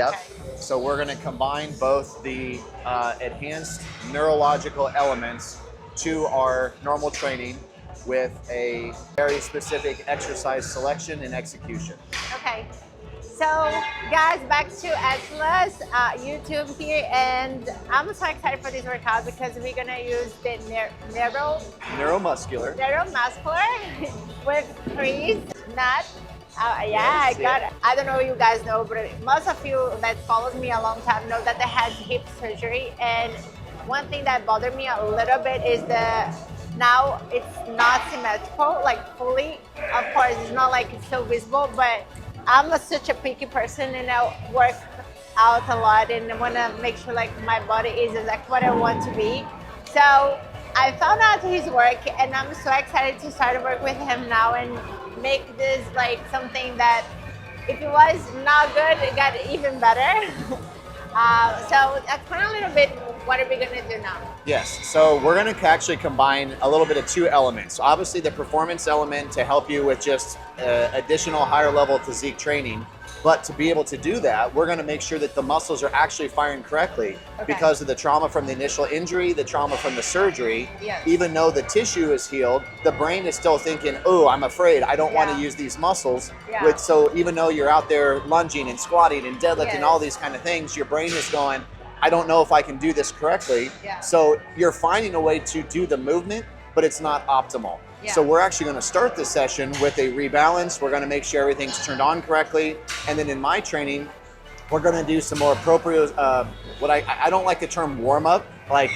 Yep. Okay. So we're going to combine both the enhanced neurological elements to our normal training with a very specific exercise selection and execution. Okay. So, guys, back to Atlas YouTube here, and I'm so excited for this workout because we're gonna use the Neuromuscular. Neuromuscular with Chris Knott. Yeah, I got it. I don't know if you guys know, but most of you that follows me a long time know that I had hip surgery, and one thing that bothered me a little bit is now it's not symmetrical, like fully. Of course, it's not like it's so visible, but I'm such a picky person, and I work out a lot, and I want to make sure like my body is exactly what I want to be. So I found out his work, and I'm so excited to start work with him now and make this like something that if it was not good, it got even better. So explain a little bit, what are we gonna do now? Yes, so we're gonna actually combine a little bit of two elements. Obviously the performance element to help you with just additional higher level physique training. But to be able to do that, we're gonna make sure that the muscles are actually firing correctly because of the trauma from the initial injury, the trauma from the surgery. Yes. Even though the tissue is healed, the brain is still thinking, oh, I'm afraid, I don't wanna use these muscles. Yeah. So even though you're out there lunging and squatting and deadlifting, all these kind of things, your brain is going, I don't know if I can do this correctly. Yeah. So you're finding a way to do the movement, but it's not optimal. Yeah. So we're actually going to start this session with a rebalance. We're going to make sure everything's turned on correctly. And then in my training, we're going to do some more appropriate, what I don't like the term warm up. Like,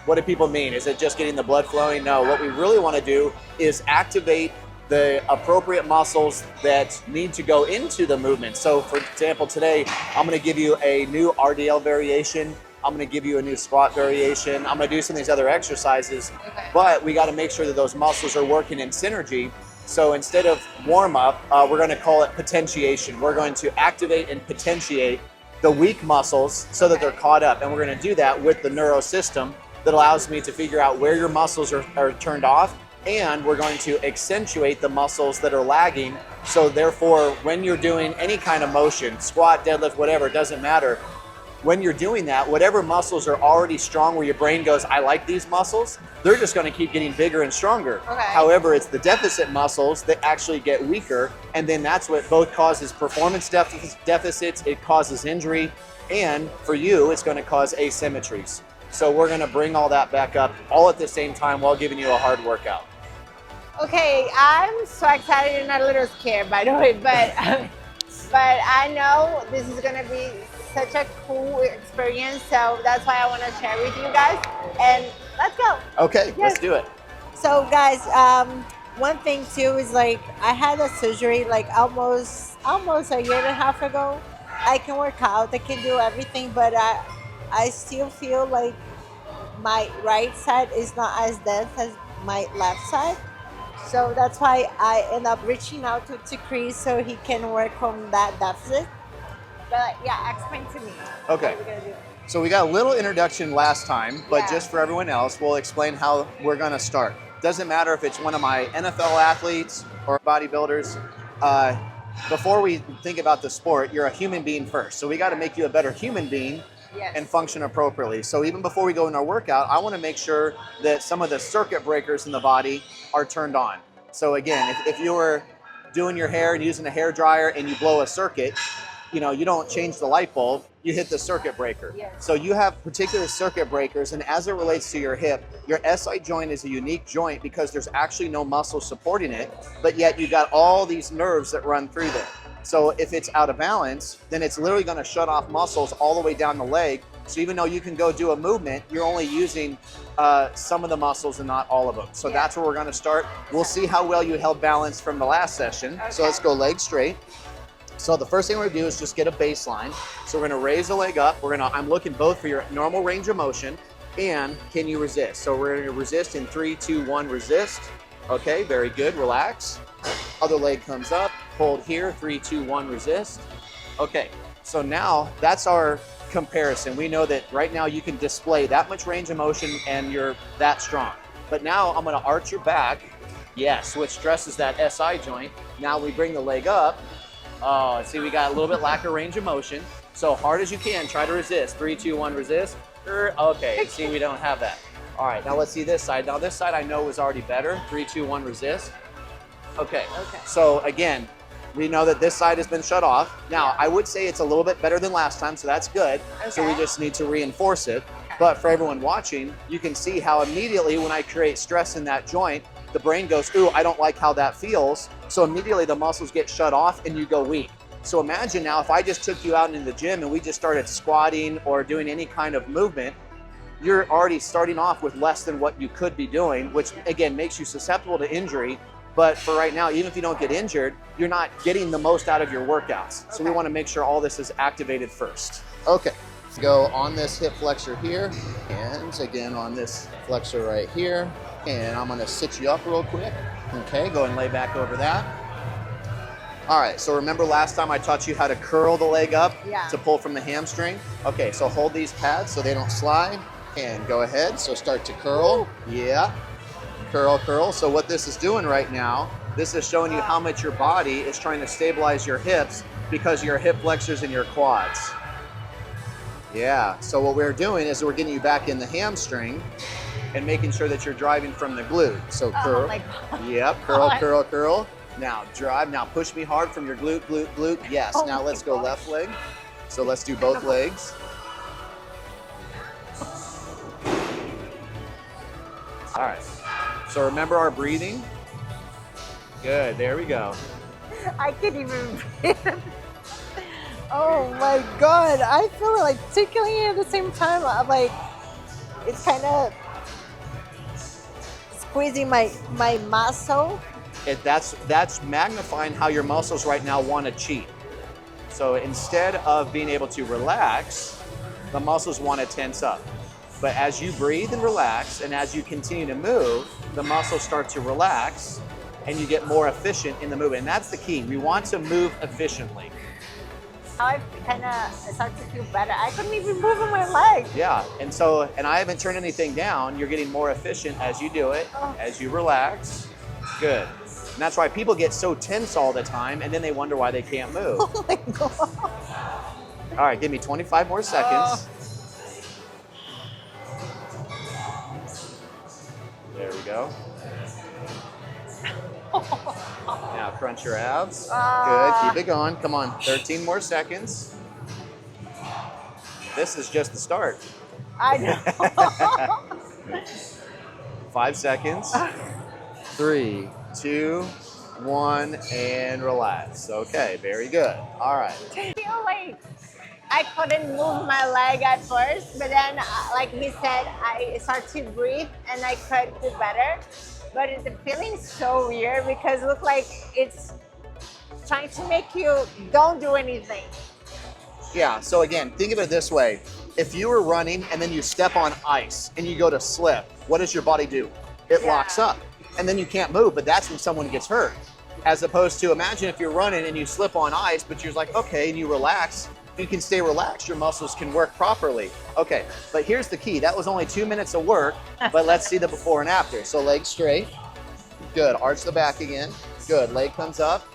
what do people mean? Is it just getting the blood flowing? No, what we really want to do is activate the appropriate muscles that need to go into the movement. So for example, today, I'm going to give you a new RDL variation. I'm going to give you a new squat variation. I'm going to do some of these other exercises, but we got to make sure that those muscles are working in synergy. So instead of warm up, we're going to call it potentiation. We're going to activate and potentiate the weak muscles so that they're caught up. And we're going to do that with the neuro system that allows me to figure out where your muscles are turned off. And we're going to accentuate the muscles that are lagging. So therefore, when you're doing any kind of motion, squat, deadlift, whatever, it doesn't matter. When you're doing that, whatever muscles are already strong where your brain goes, I like these muscles, they're just going to keep getting bigger and stronger. However, it's the deficit muscles that actually get weaker, and then that's what both causes performance deficits, it causes injury, and for you, it's going to cause asymmetries. So we're going to bring all that back up all at the same time while giving you a hard workout. Okay, I'm so excited and a little scared, by the way, but I know this is going to be such a cool experience, so that's why I want to share with you guys, and let's go. Okay, let's do it. So guys, one thing too is like I had a surgery like almost a year and a half ago. I can work out, I can do everything, but I still feel like my right side is not as dense as my left side. So that's why I end up reaching out to Chris so he can work on that deficit. But yeah, explain to me. Okay. What we're gonna do. So we got a little introduction last time, but just for everyone else, we'll explain how we're gonna start. Doesn't matter if it's one of my NFL athletes or bodybuilders. Before we think about the sport, you're a human being first. So we gotta make you a better human being and function appropriately. So even before we go in our workout, I wanna make sure that some of the circuit breakers in the body are turned on. So again, if you were doing your hair and using a hair dryer and you blow a circuit, you know, you don't change the light bulb, you hit the circuit breaker. So you have particular circuit breakers, and as it relates to your hip, your SI joint is a unique joint because there's actually no muscle supporting it, but yet you got all these nerves that run through there. So if it's out of balance, then it's literally gonna shut off muscles all the way down the leg. So even though you can go do a movement, you're only using some of the muscles and not all of them. So that's where we're gonna start. We'll see how well you held balance from the last session. So let's go legs straight. So the first thing we're gonna do is just get a baseline. So we're gonna raise the leg up. I'm looking both for your normal range of motion and can you resist? So we're gonna resist in 3, 2, 1, resist. Okay, very good, relax. Other leg comes up, hold here, 3, 2, 1, resist. Okay, so now that's our comparison. We know that right now you can display that much range of motion and you're that strong. But now I'm gonna arch your back, yes, which stresses that SI joint. Now we bring the leg up. Oh, see, we got a little bit lack of range of motion. So hard as you can, try to resist. 3, 2, 1, resist. Okay, see, we don't have that. All right, now let's see this side. Now this side I know was already better. 3, 2, 1, resist. Okay, so again, we know that this side has been shut off. Now, I would say it's a little bit better than last time, so that's good. So we just need to reinforce it. But for everyone watching, you can see how immediately when I create stress in that joint, the brain goes, ooh, I don't like how that feels. So immediately the muscles get shut off and you go weak. So imagine now if I just took you out into the gym and we just started squatting or doing any kind of movement, you're already starting off with less than what you could be doing, which again makes you susceptible to injury. But for right now, even if you don't get injured, you're not getting the most out of your workouts. So we want to make sure all this is activated first. Okay, let's go on this hip flexor here, and again on this flexor right here. And I'm gonna sit you up real quick. Okay, go and lay back over that. All right, so remember last time I taught you how to curl the leg up to pull from the hamstring? Okay, so hold these pads so they don't slide, and go ahead, so start to curl. Yeah. Curl, curl. So what this is doing right now, this is showing you how much your body is trying to stabilize your hips because of your hip flexors and your quads. Yeah, so what we're doing is we're getting you back in the hamstring and making sure that you're driving from the glute. So curl. Oh my God. Yep, curl, curl, curl. Now drive, now push me hard from your glute, glute, glute. Yes, now let's go left leg. So let's do both legs. All right. So remember our breathing? Good, there we go. I can't even breathe. Oh my God, I feel like tickling it at the same time. I'm like, it's kind of squeezing my muscle. That's magnifying how your muscles right now want to cheat. So instead of being able to relax, the muscles want to tense up. But as you breathe and relax, and as you continue to move, the muscles start to relax, and you get more efficient in the movement. And that's the key. We want to move efficiently. I kind of start to feel better. I couldn't even move my legs. Yeah, and I haven't turned anything down. You're getting more efficient as you do it, as you relax. Good. And that's why people get so tense all the time, and then they wonder why they can't move. Oh my God. All right, give me 25 more seconds. There we go. Now crunch your abs. Good, keep it going. Come on, 13 more seconds. This is just the start. I know. 5 seconds. 3, 2, 1, and relax. Okay, very good. All right. I feel like I couldn't move my leg at first, but then, like he said, I started to breathe and I could do better. But the feeling's so weird because it looks like it's trying to make you don't do anything. Yeah, so again, think of it this way. If you were running and then you step on ice and you go to slip, what does your body do? It locks up and then you can't move, but that's when someone gets hurt. As opposed to imagine if you're running and you slip on ice, but you're like, okay, and you relax, you can stay relaxed, your muscles can work properly. Okay, but here's the key. That was only 2 minutes of work, but let's see the before and after. So legs straight. Good, arch the back again. Good, leg comes up.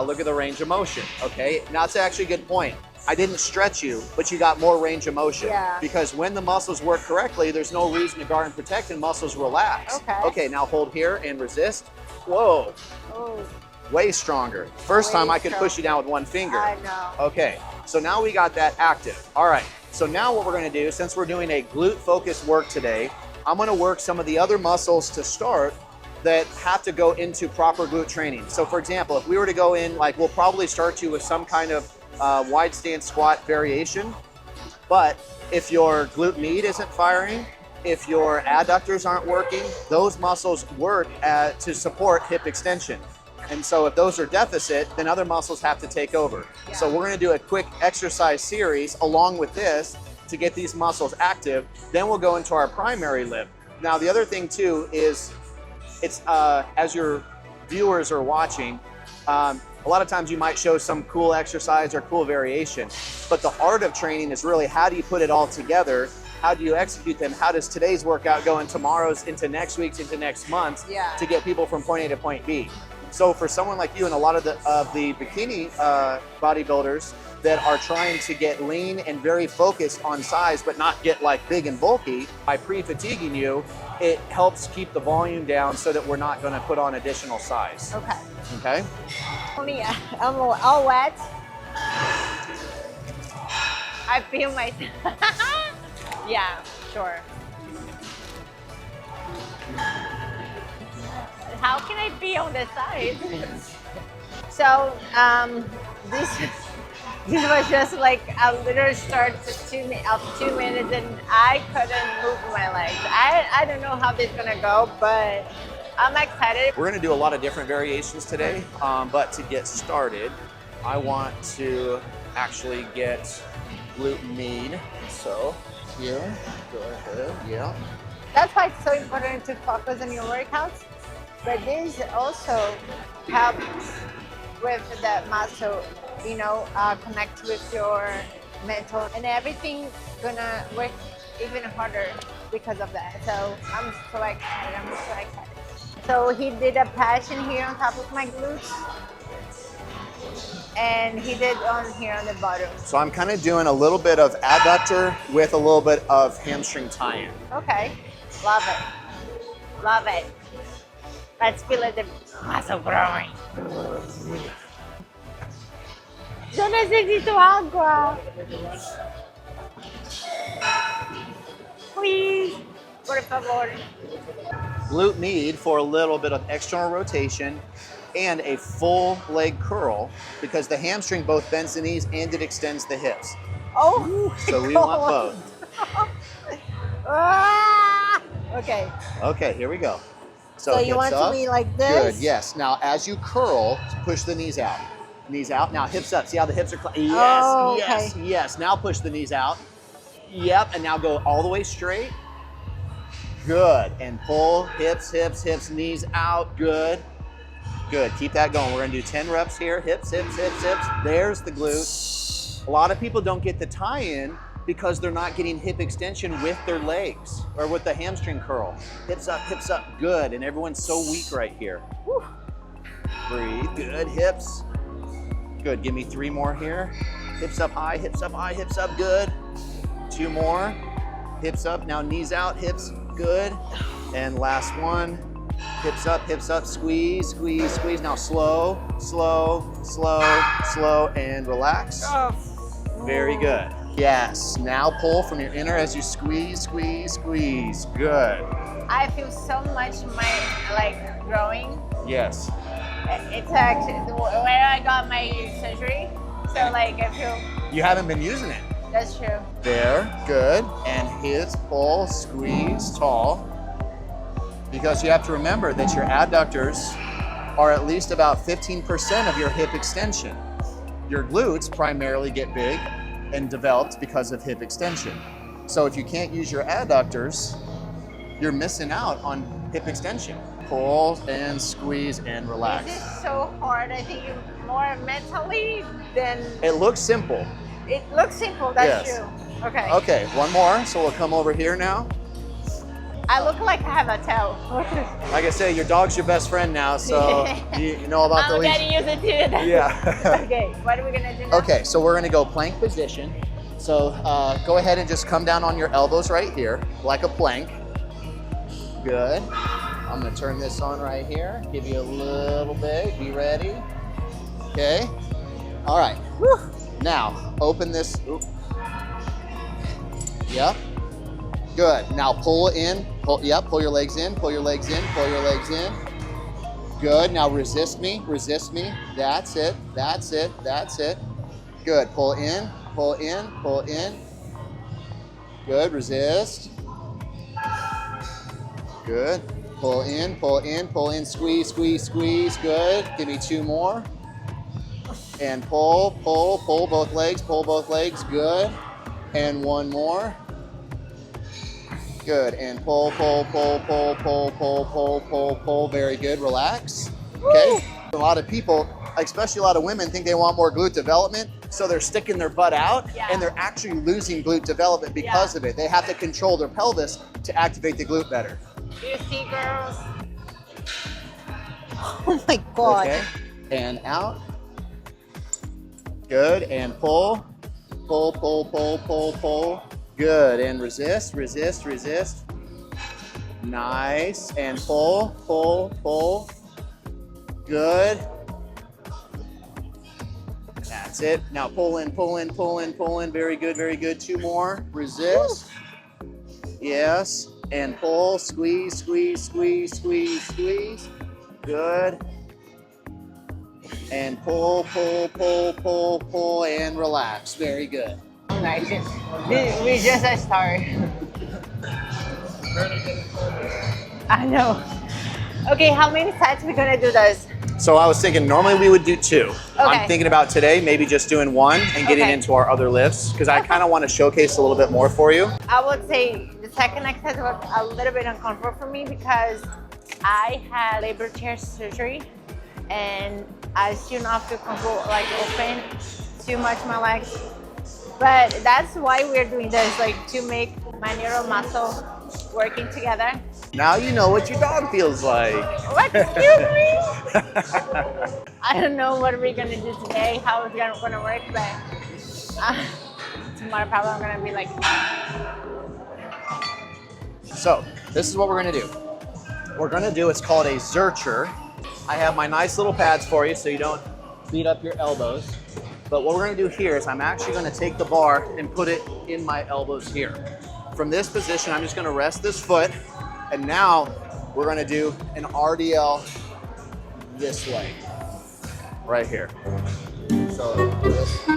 Look at the range of motion, okay? Now that's actually a good point. I didn't stretch you, but you got more range of motion. Yeah. Because when the muscles work correctly, there's no reason to guard and protect and muscles relax. Okay. Okay, now hold here and resist. Whoa. Oh. Way stronger. First time I could push you down with one finger. I know. Okay, so now we got that active. All right, so now what we're gonna do, since we're doing a glute focused work today, I'm gonna work some of the other muscles to start that have to go into proper glute training. So for example, if we were to go in, like we'll probably start you with some kind of wide stance squat variation, but if your glute med isn't firing, if your adductors aren't working, those muscles work to support hip extension. And so if those are deficit, then other muscles have to take over. Yeah. So we're gonna do a quick exercise series along with this to get these muscles active. Then we'll go into our primary lift. Now the other thing too is, it's as your viewers are watching, a lot of times you might show some cool exercise or cool variation, but the art of training is really how do you put it all together? How do you execute them? How does today's workout go in tomorrow's, into next week's, into next month's to get people from point A to point B? So for someone like you and a lot of the bikini bodybuilders, that are trying to get lean and very focused on size, but not get like big and bulky, by pre-fatiguing you, it helps keep the volume down so that we're not gonna put on additional size. Okay. Okay? Only I'm all wet. I feel myself. Yeah, sure. How can I be on the side? So this was just like a little start of 2 minutes, and I couldn't move my legs. I don't know how this is gonna go, but I'm excited. We're gonna do a lot of different variations today, but to get started, I want to actually get glute med. So here, go ahead, yeah. That's why it's so important to focus on your workouts. But this also helps with the muscle, you know, connect with your mental, and everything gonna work even harder because of that. So I'm so excited. I'm so excited. So he did a passion here on top of my glutes, and he did on here on the bottom. So I'm kind of doing a little bit of adductor with a little bit of hamstring tie-in. Okay, love it, love it. Let's feel it, the muscle growing. Yo necesito agua. Please, por favor. Glute med for a little bit of external rotation and a full leg curl, because the hamstring both bends the knees and it extends the hips. Oh, So we want both. Ah! Okay. Okay, here we go. So you hips want up. to be like this? Good, yes. Now as you curl, push the knees out. Knees out. Now hips up. See how the hips are? Yes, Oh, yes, okay. yes. Now push the knees out. Yep, and now go all the way straight. Good, and pull, hips, hips, hips, knees out. Good, good. Keep that going. We're gonna do 10 reps here. Hips, hips, hips, hips. There's the glute. A lot of people don't get the tie-in because they're not getting hip extension with their legs or with the hamstring curl. Hips up, good. And everyone's so weak right here. Whew. Breathe, good, hips. Good, give me 3 more here. Hips up high, hips up high, hips up, good. 2 more, hips up, now knees out, hips, good. And last one, hips up, squeeze, squeeze, squeeze. Now slow, slow, slow, slow, and relax. Very good. Yes, now pull from your inner as you squeeze, squeeze, squeeze. Good. I feel so much my like growing. Yes. It's actually where I got my surgery. So like I feel. You haven't been using it. That's true. There, good. And his pull, squeeze, tall. Because you have to remember that your adductors are at least about 15% of your hip extension. Your glutes primarily get big and developed because of hip extension. So if you can't use your adductors, you're missing out on hip extension. Pull and squeeze and relax. This is so hard. I think more mentally than. It looks simple. It looks simple, that's Yes. true. Okay. Okay, one more. So we'll come over here now. I look like I have a tail. Like I say, your dog's your best friend now, so you know about the I'm leash. getting used to it. Yeah. Okay, what are we gonna do now? Okay, so we're gonna go plank position. So go ahead and just come down on your elbows right here, like a plank. Good. I'm gonna turn this on right here, give you a little bit, be ready. Okay, all right. Whew. Now, open this. Oop. Yep. Good. Now pull in. Yep. Pull your legs in. Pull your legs in. Pull your legs in. Good. Now resist me. Resist me. That's it. That's it. That's it. Good. Pull in. Pull in. Pull in. Good. Resist. Good. Pull in. Pull in. Pull in. Squeeze. Squeeze. Squeeze. Good. Give me 2 more. And pull. Pull. Pull both legs. Pull both legs. Good. And 1 more. Good, and pull, pull, pull, pull, pull, pull, pull, pull, pull. Very good, relax. Okay, a lot of people, especially a lot of women, think they want more glute development, so they're sticking their butt out, and they're actually losing glute development because of it. They have to control their pelvis to activate the glute better. You see, girls? Oh my God. Okay, and out. Good, and pull. Pull, pull, pull, pull, pull. Good, and resist, resist, resist. Nice, and pull, pull, pull. Good. That's it. Now pull in, pull in, pull in, pull in. Very good, very good. 2 more. Resist. Yes, and pull, squeeze, squeeze, squeeze, squeeze, squeeze. Good. And pull, pull, pull, pull, pull, and relax. Very good. Nice. We just started. I know. Okay, how many sets we gonna do this? So I was thinking normally we would do 2. Okay. I'm thinking about today maybe just doing 1 and getting Okay. into our other lifts because I kind of want to showcase a little bit more for you. I would say the second exercise was a little bit uncomfortable for me because I had labor tear surgery and I still not feel comfortable like open too much my legs. But that's why we're doing this, like to make my neuromuscle working together. Now you know what your dog feels like. What? Excuse me? I don't know what we're gonna do today, how it's gonna work, but tomorrow probably I'm gonna be like. So this is what we're gonna do. We're gonna do, it's called a Zercher. I have my nice little pads for you so you don't beat up your elbows. But what we're gonna do here is I'm actually gonna take the bar and put it in my elbows here. From this position, I'm just gonna rest this foot, and now we're gonna do an RDL this way, right here. So this,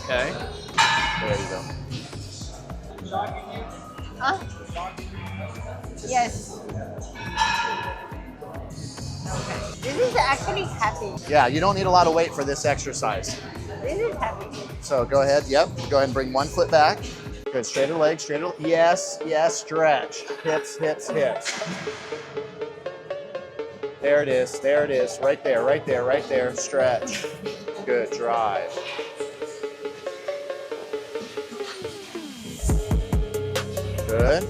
okay, there you go. Huh? Yes. Okay. This is actually heavy. Yeah, you don't need a lot of weight for this exercise. This is heavy. So go ahead, yep, go ahead and bring one foot back. Good, straighter leg, straighter, yes, yes, stretch. Hips, hips, hips. There it is, right there, right there, right there, stretch. Good, drive. Good.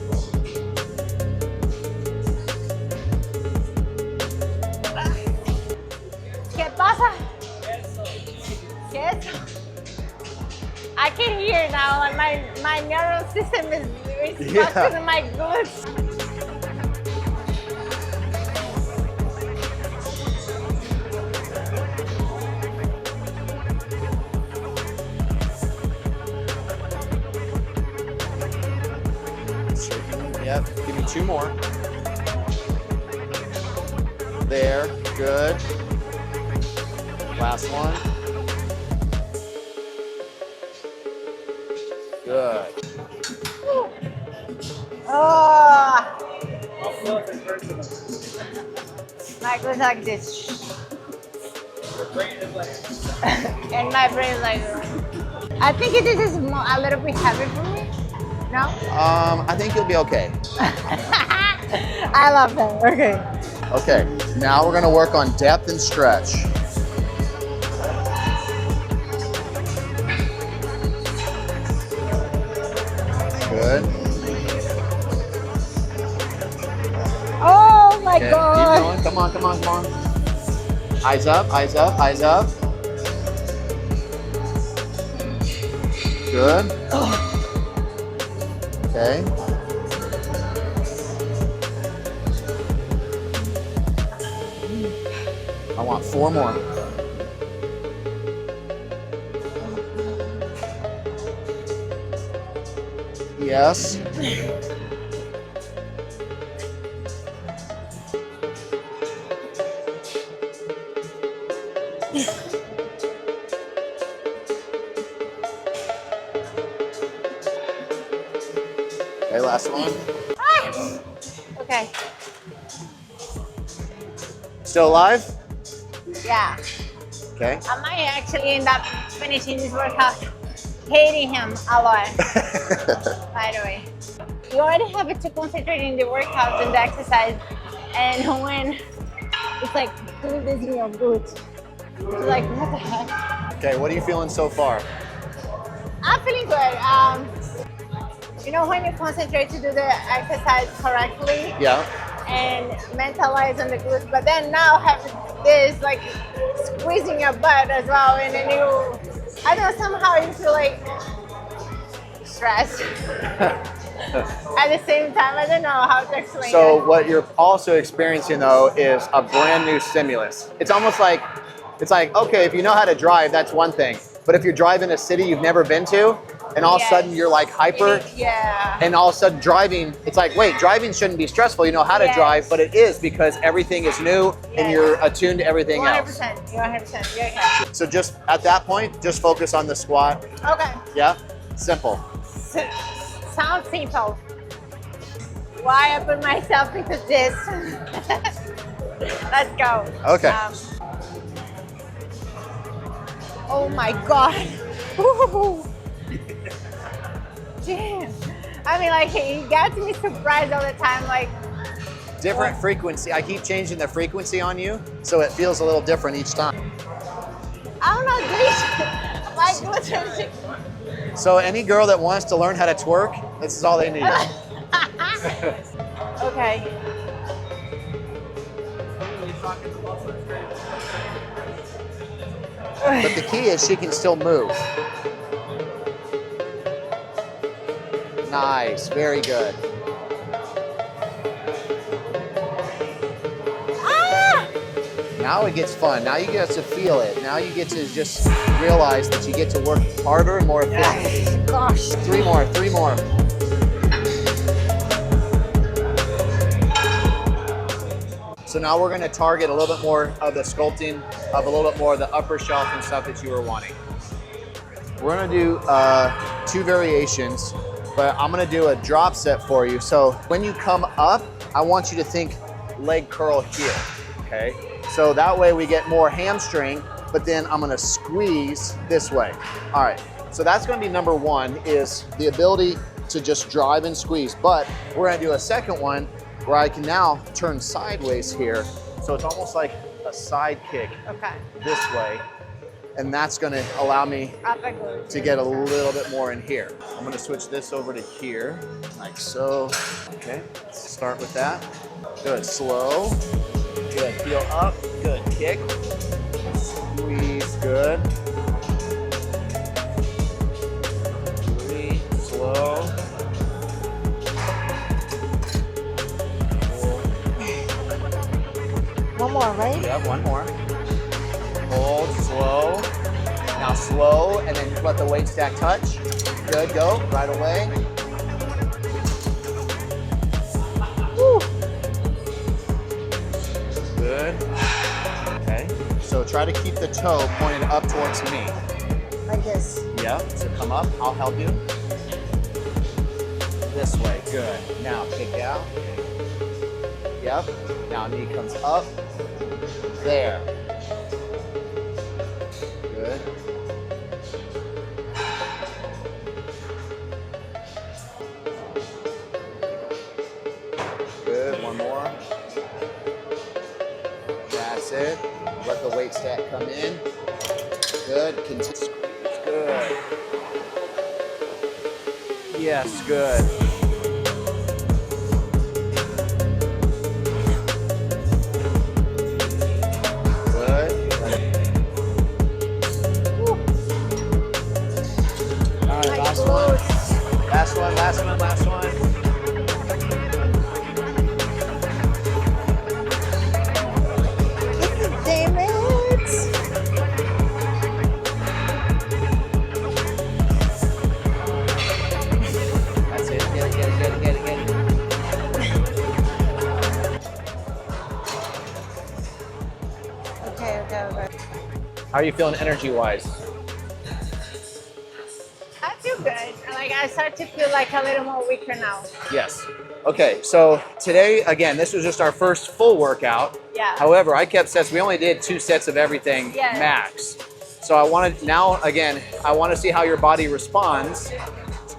¿Qué pasa? Yes. I can hear now, like my neural system is responsive to my glutes. Yep, give me 2 more. There, good. Last one. Good. Oh, my glutes like this. And my brain is like, I think this is a little bit heavy for me. No? I think you'll be okay. I love that. Okay. Okay, now we're gonna work on depth and stretch. Good. Oh my Okay, God. keep going. Come on, come on, come on. Eyes up, eyes up, eyes up. Good. Okay. I want 4 more. Yes. Okay, last one. Ah! Okay. Still alive? Yeah. Okay. I might actually end up finishing this workout hating him a lot, by the way. You already have to concentrate in the workout and the exercise, and when it's like, do this in your glutes, it's like, what the heck? Okay, what are you feeling so far? I'm feeling good. You know, when you concentrate to do the exercise correctly, Yeah. and mentalize on the glutes, but then now have this like squeezing your butt as well, and then you, I don't know, somehow you feel like stressed. At the same time, I don't know how to explain So it. what you're also experiencing though is a brand new stimulus. It's almost like, okay, if you know how to drive, that's one thing. But if you're driving a city you've never been to, and all of a sudden you're like hyper, Yeah. and all of a sudden driving, it's like, wait, driving shouldn't be stressful. You know how to drive, but it is because everything is new and you're attuned to everything else. 100%. You're 100%. You're okay. So just at that point, just focus on the squat. Okay. Yeah, simple. Sounds simple. Why I put myself into this? Let's go. Okay. Oh my God. Woo. Damn. I mean, like, it gets me surprised all the time. Like, Different frequency. I keep changing the frequency on you, so it feels a little different each time. I don't know, my glutes. So any girl that wants to learn how to twerk, this is all they need. Okay. But the key is she can still move. Nice, very good. Ah! Now it gets fun. Now you get to feel it. Now you get to just realize that you get to work harder and more efficiently. Gosh. Three more. So now we're gonna target a little bit more of the sculpting of a little bit more of the upper shelf and stuff that you were wanting. We're gonna do 2 variations, but I'm gonna do a drop set for you. So when you come up, I want you to think leg curl here, okay? So that way we get more hamstring, but then I'm gonna squeeze this way. All right, so that's gonna be number 1, is the ability to just drive and squeeze. But we're gonna do a second one where I can now turn sideways here. So it's almost like a side kick Okay. this way. And that's gonna allow me Upper glutes. to get a little bit more in here. I'm gonna switch this over to here, like so. Okay, let's start with that. Good, slow. Good, heel up, good, kick. Squeeze, good. Squeeze, slow. One more, right? Yeah, one more. Hold, slow. Now slow, and then let the weight stack touch. Good, go, right away. Woo. Good. Okay, so try to keep the toe pointed up towards me. Like this. Yeah, so come up, I'll help you. This way, good. Now kick out. Yep, now knee comes up. There. Good. Good, one more. That's it. Let the weight stack come in. Good, continue. Squeeze, good. Yes, good. Last one. Damn it. That's it. Get it. Okay. How are you feeling energy-wise? I feel good. Like, I start to feel like a little more weaker now. Yes. Okay, so today, again, this was just our first full workout. Yeah. However, I kept sets. We only did 2 sets of everything max. So I want to see how your body responds.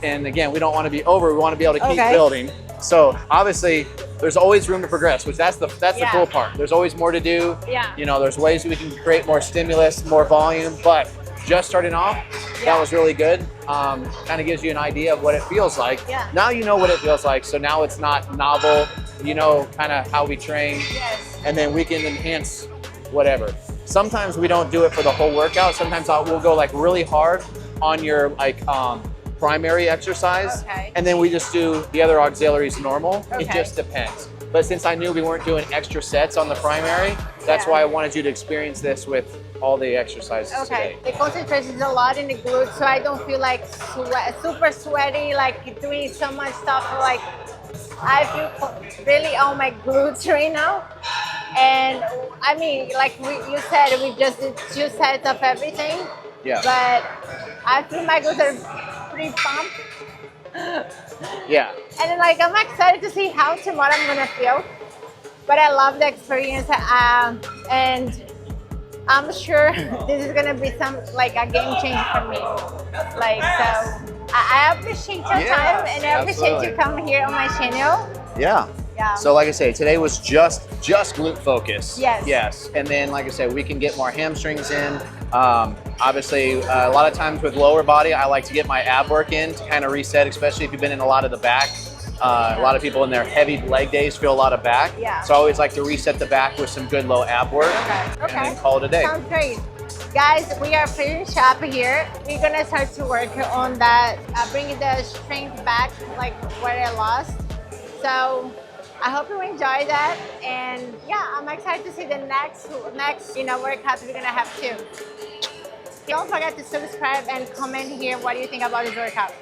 And again, we don't want to be over. We want to be able to keep building. So obviously, there's always room to progress, which that's the cool part. There's always more to do. Yeah. You know, there's ways we can create more stimulus, more volume, but just starting off, that was really good. Kind of gives you an idea of what it feels like. Yeah. Now you know what it feels like, so now it's not novel. You know kind of how we train, Yes. and then we can enhance whatever. sometimes we don't do it for the whole workout. Sometimes we'll go like really hard on your like primary exercise, Okay. and then we just do the other auxiliaries normal. It Okay. just depends. But since I knew we weren't doing extra sets on the primary, that's Yeah. why I wanted you to experience this with all the exercises Okay. today. The concentration is a lot in the glutes, so I don't feel like super sweaty, like doing so much stuff. Like I feel really on my glutes right now. And I mean, like you said, we just did 2 sets of everything. Yeah. But I feel my glutes are pretty pumped. Yeah. And then, like, I'm excited to see how tomorrow I'm gonna feel. But I love the experience, and I'm sure this is gonna be like a game changer for me. Like, so I appreciate your time, and I appreciate absolutely. you coming here on my channel. Yeah. Yeah. So like I say, today was just glute focus. Yes. Yes. And then like I said, we can get more hamstrings in. Obviously, a lot of times with lower body, I like to get my ab work in to kind of reset, especially if you've been in a lot of the back. A lot of people in their heavy leg days feel a lot of back. Yeah. So I always like to reset the back with some good low ab work. Okay. And then call it a day. Sounds great. Guys, we are finishing up here. We're gonna start to work on that, bringing the strength back, like where I lost. So I hope you enjoy that, and yeah, I'm excited to see the next workouts we're gonna have too. Don't forget to subscribe and comment here what do you think about this workout.